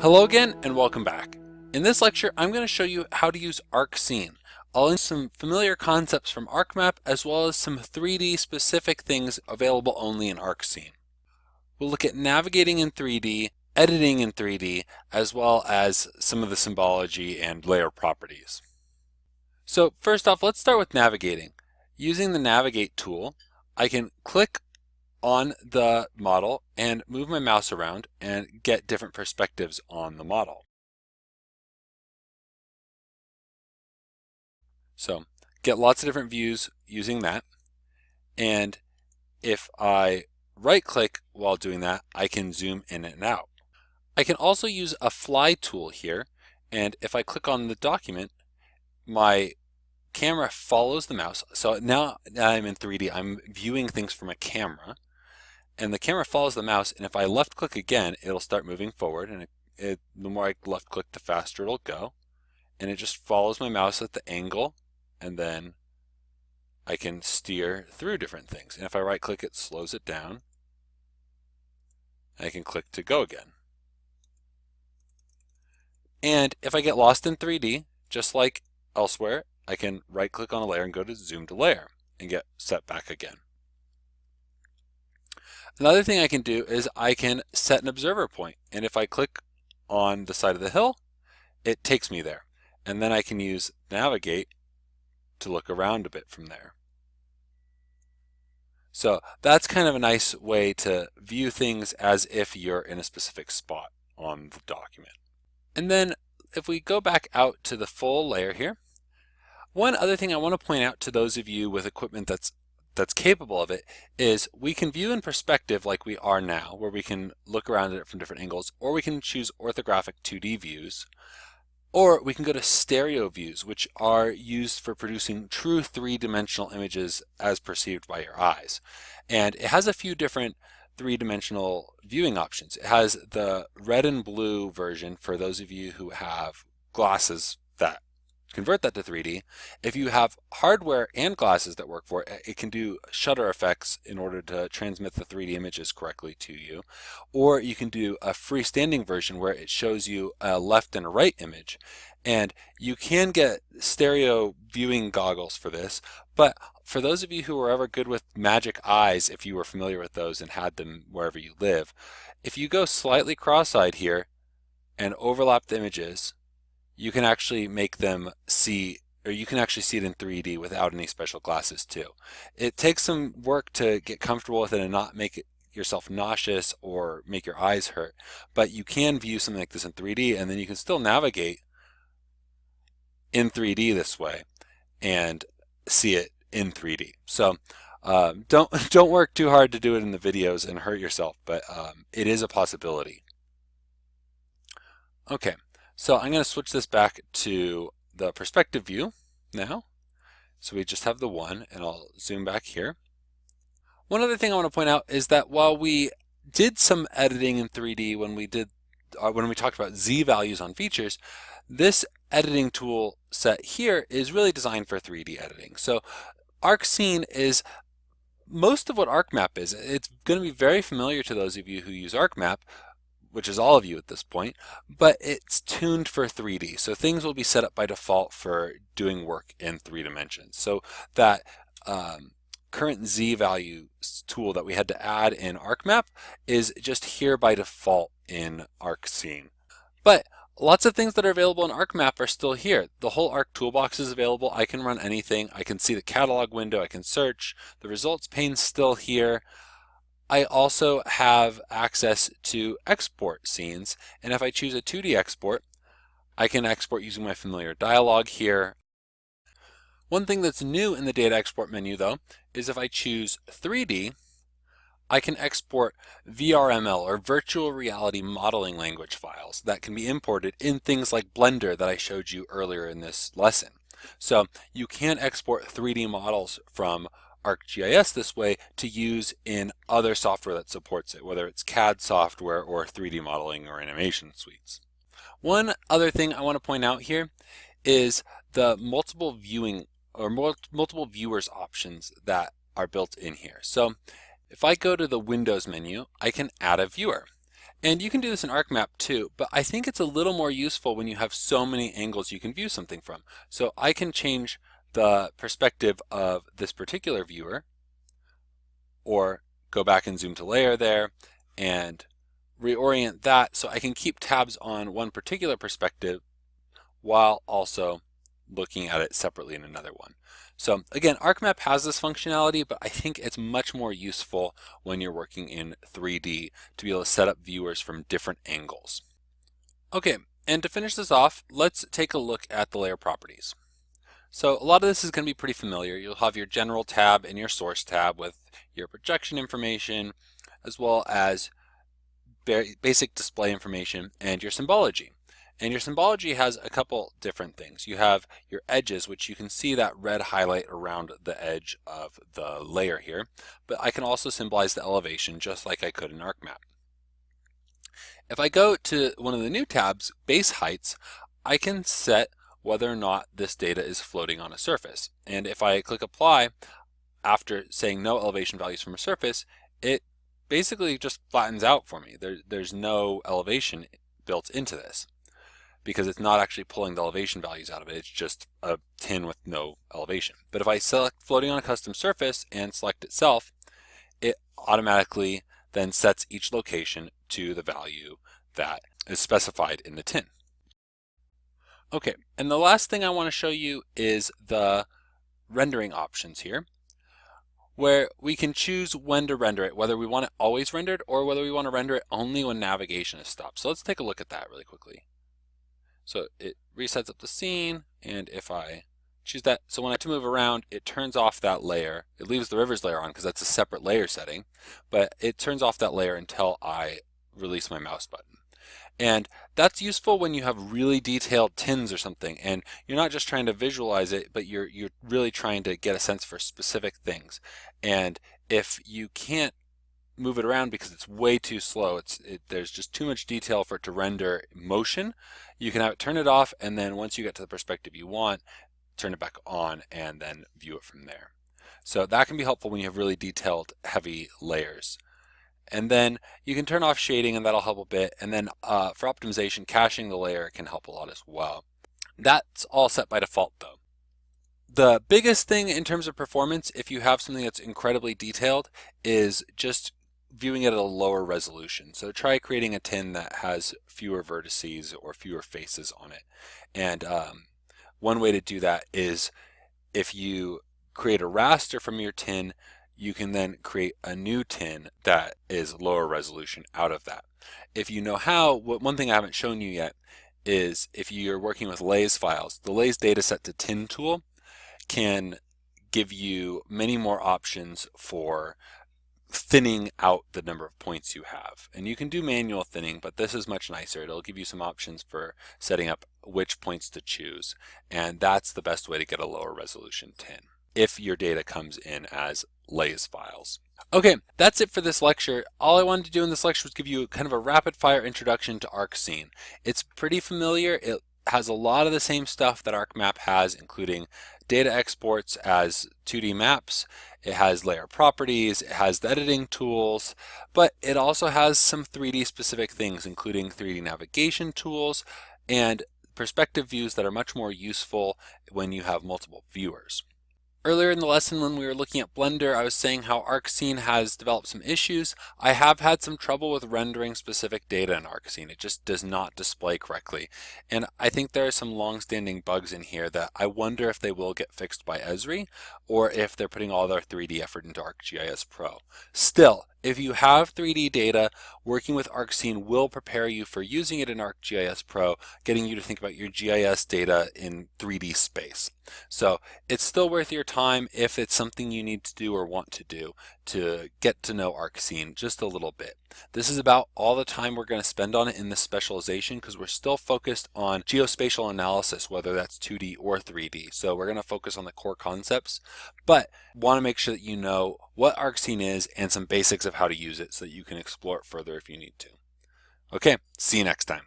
Hello again and welcome back. In this lecture, I'm going to show you how to use ArcScene. I'll use some familiar concepts from ArcMap as well as some 3D specific things available only in ArcScene. We'll look at navigating in 3D, editing in 3D, as well as some of the symbology and layer properties. So first off, let's start with navigating. Using the Navigate tool, I can click on the model and move my mouse around and get different perspectives on the model. So get lots of different views using that. And if I right click while doing that, I can zoom in and out. I can also use a fly tool here. And if I click on the document, my camera follows the mouse. So now I'm in 3D, I'm viewing things from a camera. And the camera follows the mouse, and if I left click again, it'll start moving forward, and the more I left click, the faster it'll go. And it just follows my mouse at the angle, and then I can steer through different things. And if I right click, it slows it down. And I can click to go again. And if I get lost in 3D, just like elsewhere, I can right click on a layer and go to zoom to layer and get set back again. Another thing I can do is I can set an observer point, and if I click on the side of the hill, it takes me there. And then I can use Navigate to look around a bit from there. So that's kind of a nice way to view things as if you're in a specific spot on the document. And then if we go back out to the full layer here, one other thing I want to point out to those of you with equipment that's capable of it is we can view in perspective like we are now, where we can look around at it from different angles, or we can choose orthographic 2D views, or we can go to stereo views, which are used for producing true three-dimensional images as perceived by your eyes. And it has a few different three-dimensional viewing options. It has the red and blue version for those of you who have glasses that convert that to 3D. If you have hardware and glasses that work for it, it can do shutter effects in order to transmit the 3D images correctly to you. Or you can do a freestanding version where it shows you a left and a right image. And you can get stereo viewing goggles for this, but for those of you who are ever good with magic eyes, if you were familiar with those and had them wherever you live, if you go slightly cross-eyed here and overlap the images, you can actually make them see, or you can actually see it in 3D without any special glasses too. It takes some work to get comfortable with it and not make yourself nauseous or make your eyes hurt, but you can view something like this in 3D, and then you can still navigate in 3D this way and see it in 3D. So don't work too hard to do it in the videos and hurt yourself, but it is a possibility. Okay. So I'm going to switch this back to the perspective view now. So we just have the one, and I'll zoom back here. One other thing I want to point out is that while we did some editing in 3D when we talked about Z values on features, this editing tool set here is really designed for 3D editing. So ArcScene is most of what ArcMap is. It's going to be very familiar to those of you who use ArcMap, which is all of you at this point, but it's tuned for 3D. So things will be set up by default for doing work in 3 dimensions. So that current Z value tool that we had to add in ArcMap is just here by default in ArcScene. But lots of things that are available in ArcMap are still here. The whole Arc toolbox is available. I can run anything. I can see the catalog window. I can search. The results pane's still here. I also have access to export scenes, and if I choose a 2D export, I can export using my familiar dialog here. One thing that's new in the data export menu though is if I choose 3D, I can export VRML or virtual reality modeling language files that can be imported in things like Blender that I showed you earlier in this lesson. So you can export 3D models from ArcGIS this way to use in other software that supports it, whether it's CAD software or 3D modeling or animation suites. One other thing I want to point out here is the multiple viewing or multiple viewers options that are built in here. So if I go to the Windows menu, I can add a viewer. And you can do this in ArcMap too, but I think it's a little more useful when you have so many angles you can view something from. So I can change the perspective of this particular viewer, or go back and zoom to layer there and reorient that so I can keep tabs on one particular perspective while also looking at it separately in another one. So again, ArcMap has this functionality, but I think it's much more useful when you're working in 3D to be able to set up viewers from different angles. Okay, and to finish this off, let's take a look at the layer properties. So a lot of this is going to be pretty familiar. You'll have your general tab and your source tab with your projection information, as well as basic display information and your symbology. And your symbology has a couple different things. You have your edges, which you can see that red highlight around the edge of the layer here, but I can also symbolize the elevation just like I could in ArcMap. If I go to one of the new tabs, base heights, I can set whether or not this data is floating on a surface. And if I click apply, after saying no elevation values from a surface, it basically just flattens out for me. There's no elevation built into this, because it's not actually pulling the elevation values out of it. It's just a tin with no elevation. But if I select floating on a custom surface and select itself, it automatically then sets each location to the value that is specified in the tin. Okay, and the last thing I want to show you is the rendering options here, where we can choose when to render it, whether we want it always rendered or whether we want to render it only when navigation is stopped. So let's take a look at that really quickly. So it resets up the scene, and if I choose that, so when I move around, it turns off that layer. It leaves the rivers layer on because that's a separate layer setting, but it turns off that layer until I release my mouse button. And that's useful when you have really detailed tins or something, and you're not just trying to visualize it, but you're really trying to get a sense for specific things. And if you can't move it around because it's way too slow, there's just too much detail for it to render motion, you can have it turn it off, and then once you get to the perspective you want, turn it back on and then view it from there. So that can be helpful when you have really detailed, heavy layers. And then you can turn off shading, and that'll help a bit. And then for optimization, caching the layer can help a lot as well. That's all set by default though. The biggest thing in terms of performance, if you have something that's incredibly detailed, is just viewing it at a lower resolution. So try creating a tin that has fewer vertices or fewer faces on it. And one way to do that is if you create a raster from your tin, you can then create a new tin that is lower resolution out of that. If you know how, one thing I haven't shown you yet is if you're working with layers files, the layers dataset to tin tool can give you many more options for thinning out the number of points you have. And you can do manual thinning, but this is much nicer. It'll give you some options for setting up which points to choose. And that's the best way to get a lower resolution tin if your data comes in as layers files. Okay, that's it for this lecture. All I wanted to do in this lecture was give you kind of a rapid fire introduction to ArcScene. It's pretty familiar. It has a lot of the same stuff that ArcMap has, including data exports as 2D maps. It has layer properties, it has the editing tools, but it also has some 3D specific things, including 3D navigation tools and perspective views that are much more useful when you have multiple viewers. Earlier in the lesson when we were looking at Blender, I was saying how ArcScene has developed some issues. I have had some trouble with rendering specific data in ArcScene. It just does not display correctly. And I think there are some long-standing bugs in here that I wonder if they will get fixed by Esri, or if they're putting all their 3D effort into ArcGIS Pro. Still, if you have 3D data, working with ArcScene will prepare you for using it in ArcGIS Pro, getting you to think about your GIS data in 3D space. So it's still worth your time if it's something you need to do or want to do to get to know ArcScene just a little bit. This is about all the time we're going to spend on it in this specialization, because we're still focused on geospatial analysis, whether that's 2D or 3D. So we're going to focus on the core concepts, but want to make sure that you know what ArcScene is and some basics of how to use it so that you can explore it further if you need to. Okay, see you next time.